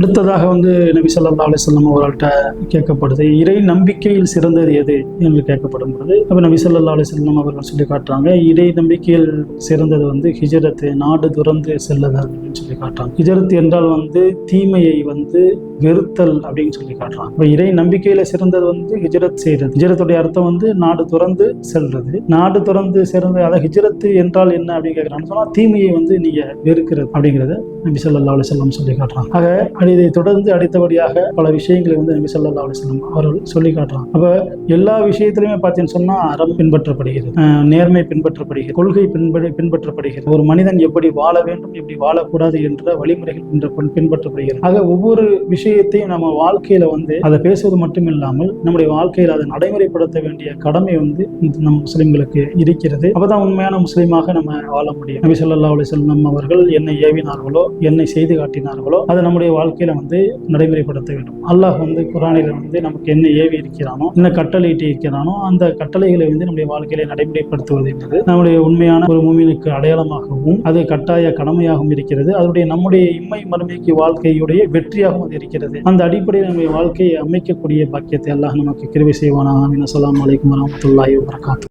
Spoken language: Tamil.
அடுத்ததாக நபி ஸல்லல்லாஹு அலைஹி வஸல்லம் அவர்கள்ட்ட கேட்கப்படுது, இறை நம்பிக்கையில் சிறந்தது எது என்று கேட்கப்படும் பொழுது அப்போ நபி ஸல்லல்லாஹு அலைஹி வஸல்லம் அவர்கள் சொல்லி காட்டுறாங்க, இறை நம்பிக்கையில் சிறந்தது ஹிஜ்ரத்து, நாடு துறந்து செல்லுதல் அப்படின்னு சொல்லி காட்டுறாங்க. ஹிஜ்ரத் என்றால் தீமையை வெறுத்தல் அப்படின்னு சொல்லி காட்டுறாங்க. இப்போ இறை நம்பிக்கையில சிறந்தது ஹிஜ்ரத் செய்யறது. ஹிஜ்ரத்துடைய அர்த்தம் நாடு துறந்து செல்றது. நாடு துறந்து சேர்ந்து அதை ஹிஜ்ரத்து என்றால் என்ன அப்படின்னு கேட்கறான்னு சொன்னா தீமையை நீங்க வெறுக்கிறது அப்படிங்கிறத நபி ஸல்லல்லாஹு அலைஹி வஸல்லம் சொல்லி காட்டுறாங்க. ஆக இதை தொடர்ந்து அடுத்தபடியாக பல விஷயங்களை நபி ஸல்லல்லாஹு அலைஹி வஸல்லம் அவர்கள் சொல்லி காட்டுறாங்க. அப்ப எல்லா விஷயத்திலுமே பார்த்தீங்கன்னு சொன்னா அறம் பின்பற்றப்படுகிறது, நேர்மை பின்பற்றப்படுகிறது, கொள்கை பின்பற்றப்படுகிறது, ஒரு மனிதன் எப்படி வாழ வேண்டும் எப்படி வாழக்கூடாது என்ற வழிமுறைகள் பின்பற்றப்படுகிறது. ஆக ஒவ்வொரு விஷயத்தையும் நம்ம வாழ்க்கையில அதை பேசுவது மட்டும் இல்லாமல் நம்முடைய வாழ்க்கையில் அதை நடைமுறைப்படுத்த வேண்டிய கடமை நம் முஸ்லிம்களுக்கு இருக்கிறது. அப்பதான் உண்மையான முஸ்லீமாக நம்ம வாழ முடியும். நபி ஸல்லல்லாஹு அலைஹி வஸல்லம் அவர்கள் என்னை ஏவினார்களோ என்னை செய்து காட்டினார்களோ அதை நம்முடைய வாழ்க்கையில நடைமுறைப்படுத்த வேண்டும். அல்லாஹ் குர்ஆனில் நமக்கு என்ன ஏவி இருக்கிறானோ என்ன கட்டளையிட்டு இருக்கிறானோ அந்த கட்டளைகளை நம்முடைய வாழ்க்கையில நடைமுறைப்படுத்துவது என்பது நம்முடைய உண்மையான ஒரு முஃமினுக்கு அடையாளமாகவும் அது கட்டாய கடமையாகவும் இருக்கிறது. அதனுடைய நம்முடைய இம்மை மறுமைக்கு வாழ்க்கையுடைய வெற்றியாகவும் அது இருக்கிறது. அந்த அடிப்படையில் நம்முடைய வாழ்க்கையை அமைக்கக்கூடிய பாக்கியத்தை அல்லாஹ் நமக்கு கிருபை செய்வானாக. அஸ்ஸலாமு அலைக்கும் வரஹ்மத்துல்லாஹி வபரகாத்துஹு.